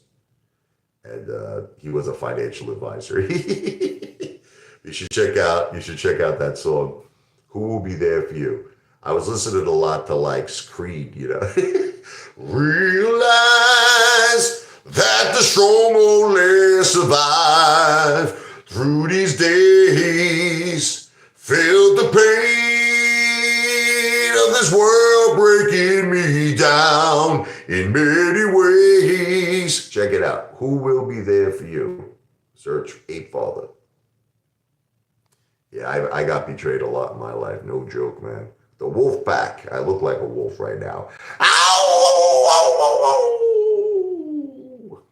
and he was a financial advisor. You should check out that song. Who will be there for you? I was listening a lot to like Creed, you know. Realize that the strong only survive through these days. Feel the pain of this world breaking me down in many ways. Check it out. Who will be there for you? Search Ape Father. Yeah, I got betrayed a lot in my life. No joke, man. The wolf pack. I look like a wolf right now. Ow! Ow, ow, ow.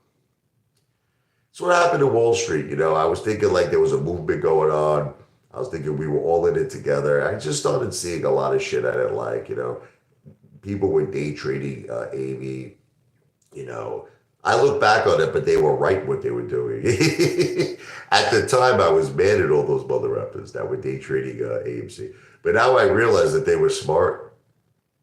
That's what happened to Wall Street. You know, I was thinking like there was a movement going on. I was thinking we were all in it together. I just started seeing a lot of shit I didn't like. You know, people were day trading Amy. You know, I look back on it, but they were right what they were doing. At the time, I was mad at all those mother rappers that were day trading AMC. But now I realize that they were smart.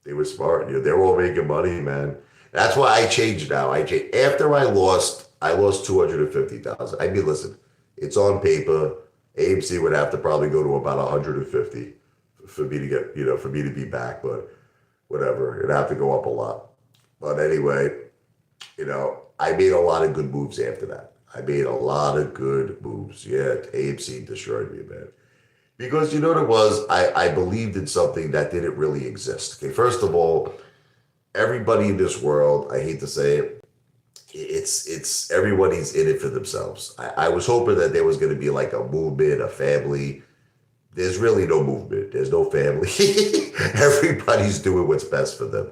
They were smart. You know, they were all making money, man. That's why I changed now. I changed after I lost 250,000. I mean, listen, it's on paper. AMC would have to probably go to about 150 for me to get, you know, for me to be back. But whatever, it'd have to go up a lot. But anyway, you know, I made a lot of good moves after that. I made a lot of good moves. Yeah, AMC destroyed me, man. Because you know what it was? I believed in something that didn't really exist. Okay, first of all, everybody in this world, I hate to say it, it's everybody's in it for themselves. I was hoping that there was going to be like a movement, a family. There's really no movement. There's no family. Everybody's doing what's best for them.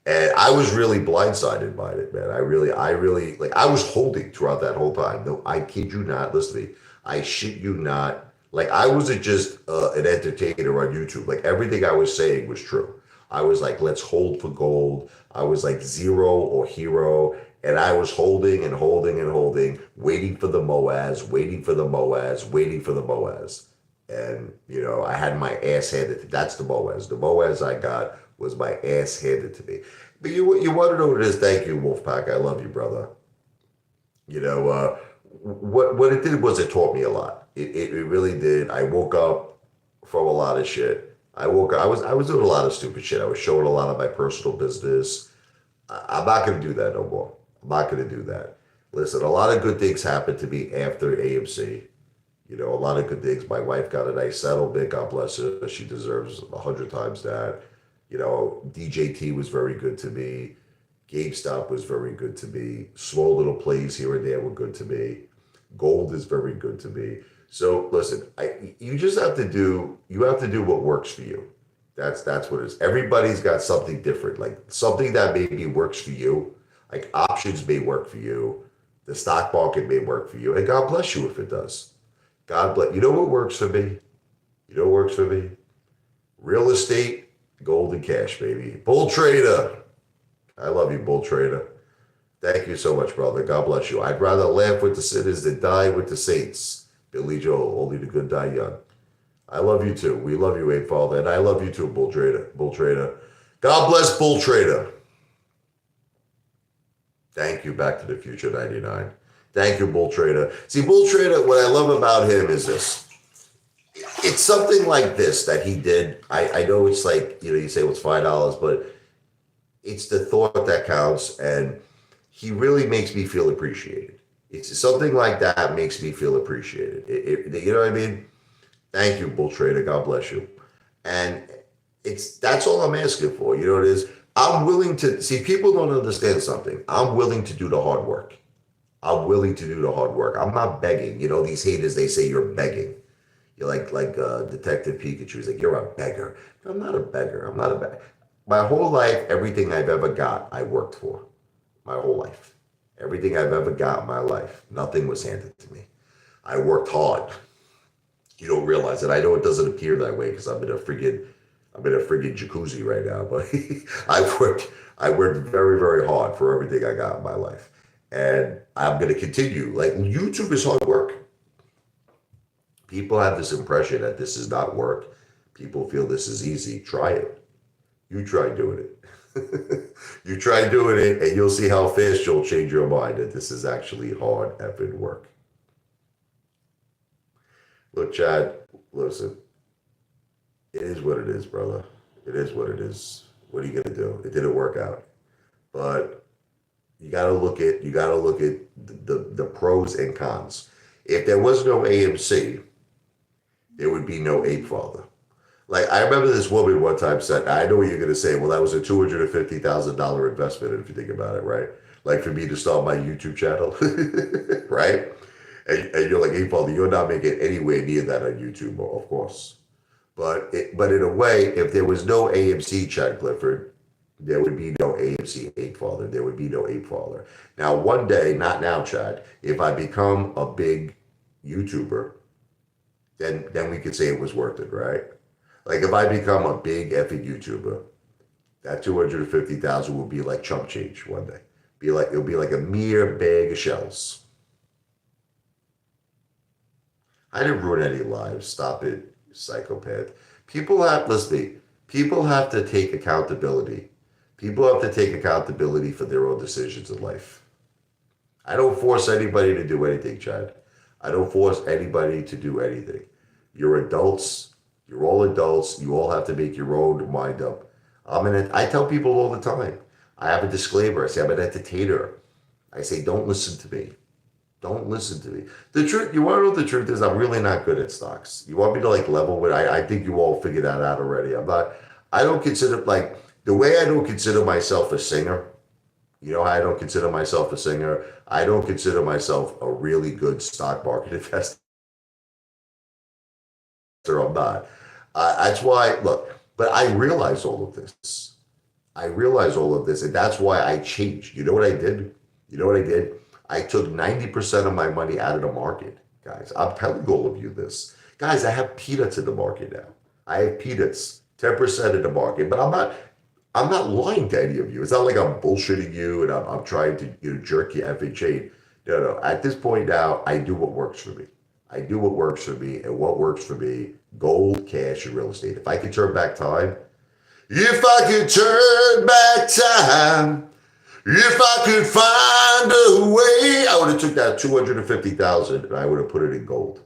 And I was really blindsided by it, man. I really, like, I was holding throughout that whole time. No, I kid you not. Listen to me. I shit you not. Like, I wasn't just an entertainer on YouTube. Like, everything I was saying was true. I was like, let's hold for gold. I was like zero or hero. And I was holding and holding and holding, waiting for the Moaz, waiting for the Moaz, waiting for the Moaz. And, you know, I had my ass handed to me. That's the Moaz. The Moaz I got was my ass handed to me. But you want to know what it is? Thank you, Wolfpack. I love you, brother. You know, what it did was it taught me a lot. It really did. I woke up from a lot of shit. I woke up. I was doing a lot of stupid shit. I was showing a lot of my personal business. I'm not going to do that no more. I'm not going to do that. Listen, a lot of good things happened to me after AMC. You know, a lot of good things. My wife got a nice settlement. God bless her. She deserves 100 times that. You know, DJT was very good to me. GameStop was very good to me. Small little plays here and there were good to me. Gold is very good to me. So listen, you just have to do what works for you. That's what it is. Everybody's got something different. Like something that maybe works for you. Like options may work for you. The stock market may work for you. And God bless you if it does. God bless. You know what works for me? You know what works for me? Real estate, gold and cash, baby. Bull trader. I love you, bull trader. Thank you so much, brother. God bless you. I'd rather laugh with the sinners than die with the saints. Billy Joel, only the good die young. I love you too. We love you, Apefather, and I love you too, bull trader. Bull trader. God bless bull trader. Thank you, Back to the Future 99. Thank you, bull trader. See, bull trader, what I love about him is this. It's something like this that he did. I know it's like, you know, you say, well, it's $5, but it's the thought that counts, and he really makes me feel appreciated. It's something like that makes me feel appreciated. You know what I mean? Thank you, bull trader. God bless you. And that's all I'm asking for. You know what it is? I'm willing to see. People don't understand something. I'm willing to do the hard work. I'm willing to do the hard work. I'm not begging. You know, these haters, they say you're begging. You're like Detective Pikachu. He's like, you're a beggar. I'm not a beggar. I'm not a beggar. My whole life, everything I've ever got, I worked for. My whole life. Everything I've ever got in my life, nothing was handed to me. I worked hard. You don't realize it. I know it doesn't appear that way because I'm in a friggin' jacuzzi right now, but I worked very, very hard for everything I got in my life. And I'm gonna continue. Like YouTube is hard work. People have this impression that this is not work. People feel this is easy. Try it. You try doing it. You try doing it, and you'll see how fast you'll change your mind that this is actually hard effing work. Look, Chad, listen, it is what it is, brother. It is what it is. What are you gonna do? It didn't work out. But you gotta look at the pros and cons. If there was no AMC, there would be no Apefather. Like I remember this woman one time said, I know what you're gonna say. Well, that was a $250,000 investment, if you think about it, right? Like for me to start my YouTube channel, right? And you're like, hey, Father, you're not making anywhere near that on YouTube, of course. But in a way, if there was no AMC, Chad Clifford, there would be no AMC Ape Father. There would be no Ape Father. Now, one day, not now, Chad, if I become a big YouTuber, then we could say it was worth it, right? Like if I become a big effing YouTuber, that 250,000 will be like chump change one day. It'll be like a mere bag of shells. I didn't ruin any lives. Stop it, psychopath. Listen to me. People have to take accountability. People have to take accountability for their own decisions in life. I don't force anybody to do anything, Chad. I don't force anybody to do anything. You're adults. You're all adults. You all have to make your own mind up. I tell people all the time. I have a disclaimer. I say I'm an entertainer. I say don't listen to me. Don't listen to me. The truth, you want to know the truth is I'm really not good at stocks. You want me to like level with, I think you all figured that out already. I don't consider, like, the way I don't consider myself a singer, you know how I don't consider myself a singer? I don't consider myself a really good stock market investor. I'm not. That's why, look, but I realize all of this. I realize all of this, and that's why I changed. You know what I did? You know what I did? I took 90% of my money out of the market, guys. I'm telling all of you this. Guys, I have peanuts in the market now. I have peanuts, 10% in the market, but I'm not lying to any of you. It's not like I'm bullshitting you and I'm trying to jerk you effing chain. No, no. At this point now, I do what works for me. I do what works for me, and what works for me, gold, cash, and real estate. If I could turn back time, if I could turn back time, if I could find a way, I would have took that 250,000 and I would have put it in gold.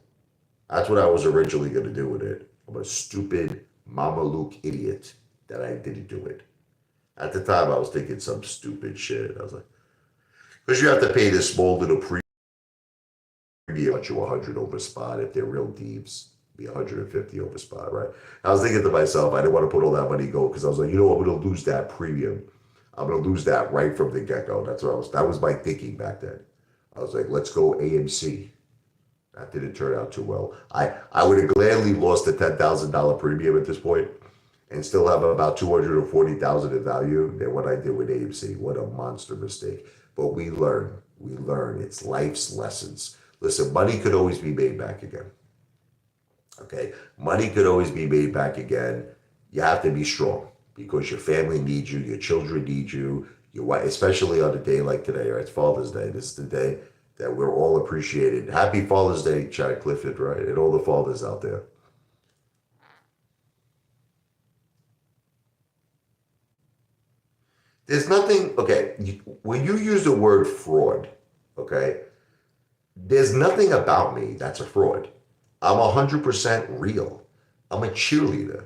That's what I was originally going to do with it. I'm a stupid Mama Luke idiot that I didn't do it. At the time, I was thinking some stupid shit. I was like, because you have to pay this small little premium, you 100 over spot if they're real deeps. Be 150 over spot, right? I was thinking to myself, I didn't want to put all that money go because I was like, you know what, I'm going to lose that premium. I'm going to lose that right from the get go. That was my thinking back then. I was like, let's go AMC. That didn't turn out too well. I would have gladly lost the $10,000 premium at this point and still have about 240,000 in value than what I did with AMC. What a monster mistake. But we learn. We learn. It's life's lessons. Listen, money could always be made back again. Okay? Money could always be made back again. You have to be strong because your family needs you, your children need you, your wife, especially on a day like today, right? It's Father's Day. This is the day that we're all appreciated. Happy Father's Day, Chad Clifford, right? And all the fathers out there. There's nothing, okay, when you use the word fraud, okay, there's nothing about me that's a fraud. I'm 100% real. I'm a cheerleader.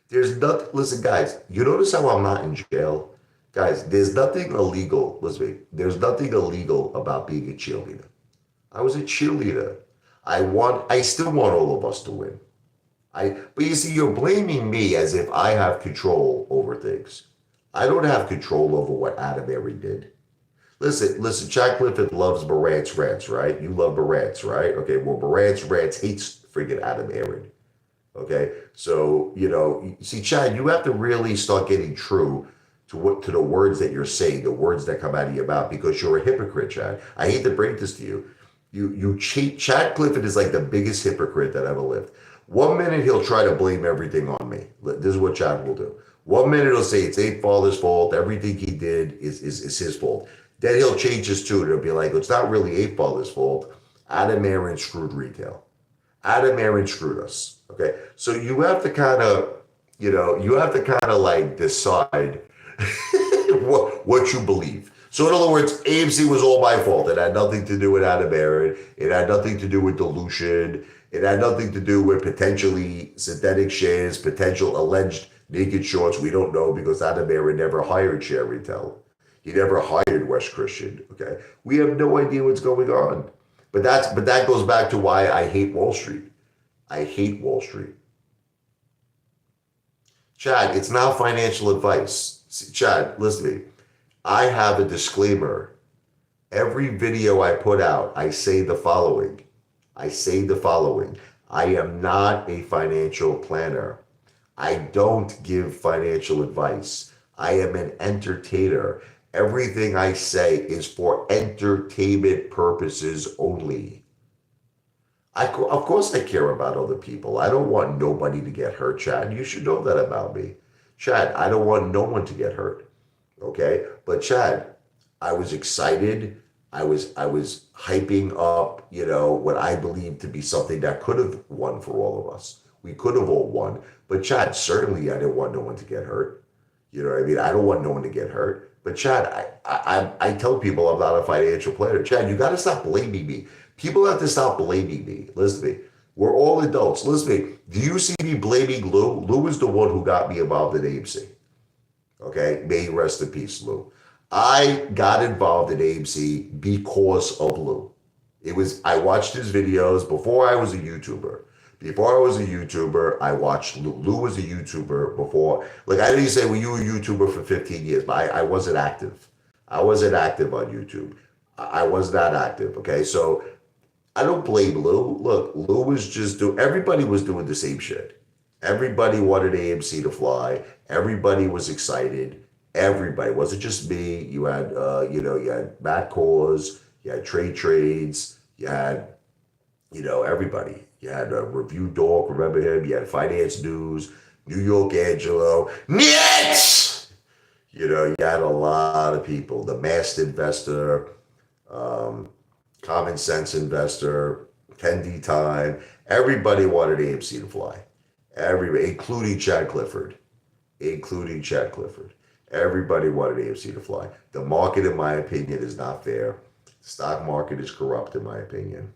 There's nothing, listen, guys, you notice how I'm not in jail? Guys, there's nothing illegal, listen to me, there's nothing illegal about being a cheerleader. I was a cheerleader. I still want all of us to win. But you see, you're blaming me as if I have control over things. I don't have control over what Adam Aaron did. Listen, Chad Clifford loves Barant's Rants, right? You love Barant's, right? Okay, well, Barant's Rants hates friggin' Adam Aaron. Okay, so see, Chad, you have to really start getting true to the words that you're saying, the words that come out of your mouth, because you're a hypocrite, Chad. I hate to break this to you. You cheat. Chad Clifford is like the biggest hypocrite that ever lived. One minute he'll try to blame everything on me. This is what Chad will do. One minute he'll say it's Apefather's fault. Everything he did is his fault. Then he'll change his tune. It'll be like, it's not really Apefather's fault. Adam Aaron screwed retail. Adam Aaron screwed us. Okay. So you have to kind of, like decide what you believe. So in other words, AMC was all my fault. It had nothing to do with Adam Aaron. It had nothing to do with dilution. It had nothing to do with potentially synthetic shares, potential alleged naked shorts. We don't know because Adam Aaron never hired share retail. He never hired West Christian. Okay. We have no idea what's going on. But that goes back to why I hate Wall Street. I hate Wall Street. Chad, it's not financial advice. See, Chad, listen to me. I have a disclaimer. Every video I put out, I say the following. I say the following. I am not a financial planner. I don't give financial advice. I am an entertainer. Everything I say is for entertainment purposes only. Of course, I care about other people. I don't want nobody to get hurt, Chad. You should know that about me. Chad, I don't want no one to get hurt. Okay? But Chad, I was excited. I was hyping up, what I believe to be something that could have won for all of us. We could have all won. But Chad, certainly I didn't want no one to get hurt. You know what I mean? I don't want no one to get hurt. But Chad, I tell people I'm not a financial planner. Chad, you got to stop blaming me. People have to stop blaming me. Listen to me. We're all adults. Listen to me. Do you see me blaming Lou? Lou is the one who got me involved in AMC. Okay? May he rest in peace, Lou. I got involved in AMC because of Lou. I watched his videos before I was a YouTuber. Before I was a YouTuber, I watched Lou. Lou was a YouTuber before. Like, I didn't say, well, you were a YouTuber for 15 years, but I wasn't active. I wasn't active on YouTube. I was not active, okay? So I don't blame Lou. Look, Lou was just everybody was doing the same shit. Everybody wanted AMC to fly. Everybody was excited. Everybody. It wasn't just me. You had, you had Matt Cause, you had Trades, you had, everybody. You had a Review Dork, remember him? You had Finance News, New York Angelo, Nits! You had a lot of people. The Masked Investor, Common Sense Investor, Kendi Time. Everybody wanted AMC to fly. Everybody, including Chad Clifford. Everybody wanted AMC to fly. The market, in my opinion, is not fair. The stock market is corrupt, in my opinion.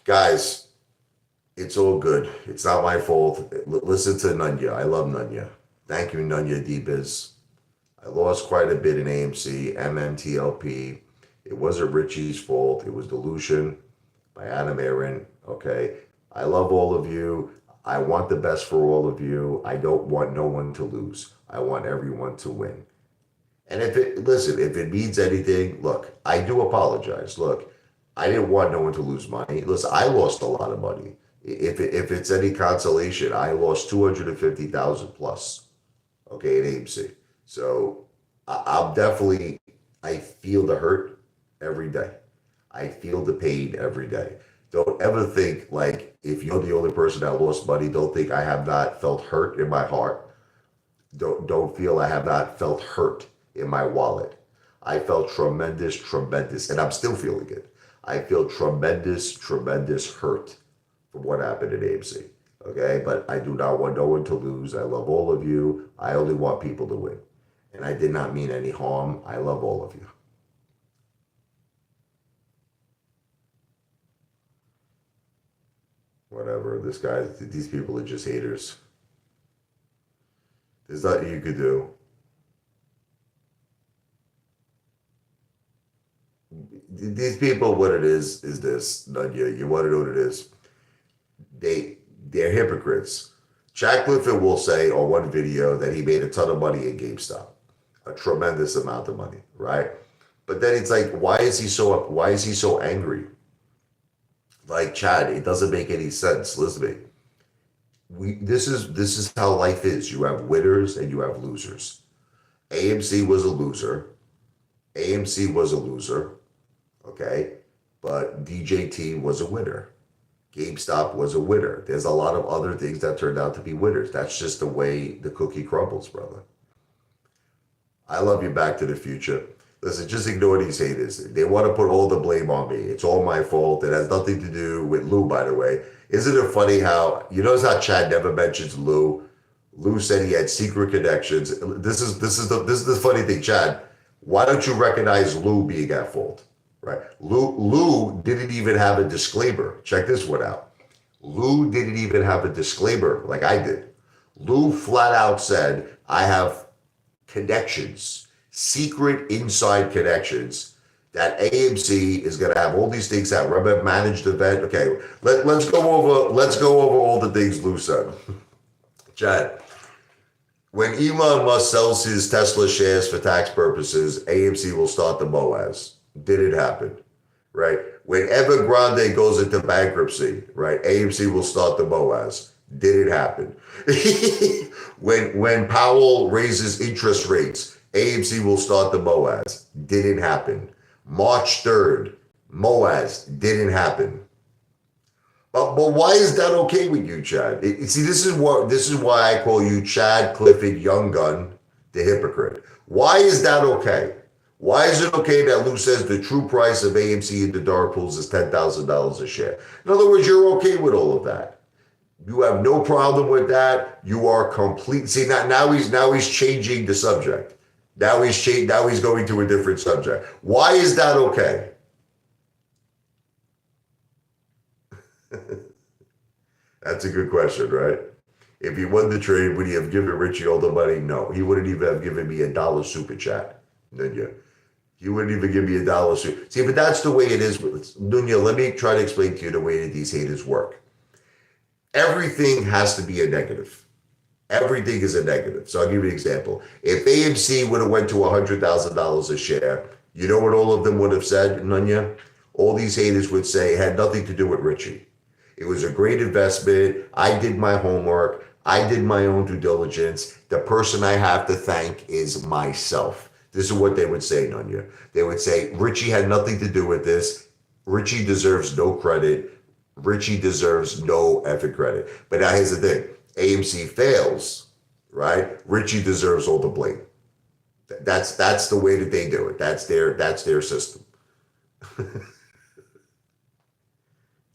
Guys, It's all good. It's not my fault. Listen to Nunya. I love Nunya. Thank you, Nunya D-Biz. I lost quite a bit in AMC, MMTLP. It wasn't Richie's fault. It was Delusion by Adam Aaron. Okay. I love all of you. I want the best for all of you. I don't want no one to lose. I want everyone to win. And if it means anything, look, I do apologize. Look, I didn't want no one to lose money. Listen, I lost a lot of money. If it's any consolation, I lost 250,000 plus, okay, in AMC. So I'm definitely, I feel the hurt every day. I feel the pain every day. Don't ever think like if you're the only person that lost money, don't think I have not felt hurt in my heart. Don't feel I have not felt hurt in my wallet. I felt tremendous, and I'm still feeling it. I feel tremendous hurt from what happened at AMC. Okay, but I do not want no one to lose. I love all of you. I only want people to win. And I did not mean any harm. I love all of you. Whatever. These people are just haters. There's nothing you could do. These people, what it is this. Nadia, you want to know what it is? They're hypocrites. Jack Clifford will say on one video that he made a ton of money in GameStop, a tremendous amount of money, right? But then it's like, why is he so angry? Like Chad, it doesn't make any sense. Listen to me. This is how life is. You have winners and you have losers. AMC was a loser. AMC was a loser, okay? But DJT was a winner. GameStop was a winner. There's a lot of other things that turned out to be winners. That's just the way the cookie crumbles, brother. I love you, Back to the Future. Listen, just ignore these haters. They want to put all the blame on me. It's all my fault. It has nothing to do with Lou, by the way. Isn't it funny how, you notice how Chad never mentions Lou? Lou said he had secret connections. This is the funny thing, Chad. Why don't you recognize Lou being at fault? Right? Lou didn't even have a disclaimer. Check this one out. Lou didn't even have a disclaimer like I did. Lou flat out said, I have connections, secret inside connections that AMC is going to have all these things that Rebbe managed event. Okay, let's go over all the things Lou said. Chad, when Elon Musk sells his Tesla shares for tax purposes, AMC will start the MOAS. Did it happen? Right? When Evergrande goes into bankruptcy, right, AMC will start the MOAS. Did it happen? when Powell raises interest rates, AMC will start the MOAS. Didn't happen. March 3rd, MOAS didn't happen. But why is that okay with you, Chad? See, this is why I call you Chad Clifford Young Gun, the hypocrite. Why is that okay? Why is it okay that Lou says the true price of AMC in the dark pools is $10,000 a share? In other words, you're okay with all of that. You have no problem with that. You are complete. See, now he's changing the subject. Now he's going to a different subject. Why is that okay? That's a good question, right? If he won the trade, would he have given Richie all the money? No, he wouldn't even have given me $1 super chat. Nunya. He wouldn't even give me $1 super. See, but that's the way it is. Nunya, let me try to explain to you the way that these haters work. Everything has to be a negative. Everything is a negative. So I'll give you an example. If AMC would have went to $100,000 a share, you know what all of them would have said, Nunya? All these haters would say it had nothing to do with Richie. It was a great investment. I did my homework. I did my own due diligence. The person I have to thank is myself. This is what they would say, Nunya. They would say, Richie had nothing to do with this. Richie deserves no credit. Richie deserves no effing credit. But now here's the thing. AMC fails, right? Richie deserves all the blame. That's the way that they do it. That's their system. It's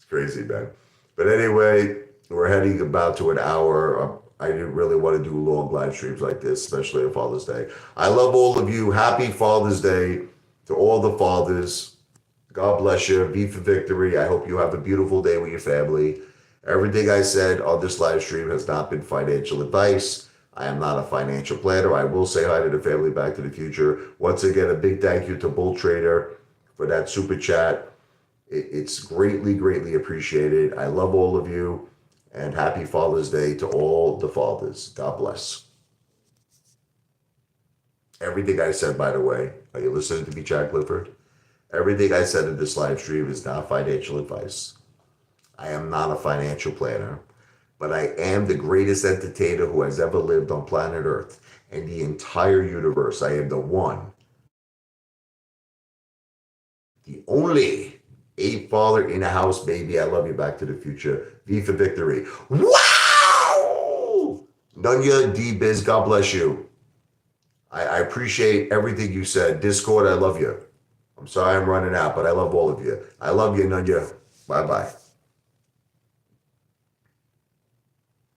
crazy, man. But anyway, we're heading about to an hour. I didn't really want to do long live streams like this, especially on Father's Day. I love all of you. Happy Father's Day to all the fathers. God bless you. Be for victory. I hope you have a beautiful day with your family. Everything I said on this live stream has not been financial advice. I am not a financial planner. I will say hi to the family Back to the Future. Once again, a big thank you to Bull Trader for that super chat. It's greatly, greatly appreciated. I love all of you, and happy Father's Day to all the fathers. God bless. Everything I said, by the way, are you listening to me, Chad Clifford? Everything I said in this live stream is not financial advice. I am not a financial planner, but I am the greatest entertainer who has ever lived on planet Earth and the entire universe. I am the one, the only Apefather in a house, baby. I love you, Back to the Future. V for victory. Wow! Nunya D Biz, God bless you. I appreciate everything you said. Discord, I love you. I'm sorry I'm running out, but I love all of you. I love you, Nunya. Bye bye.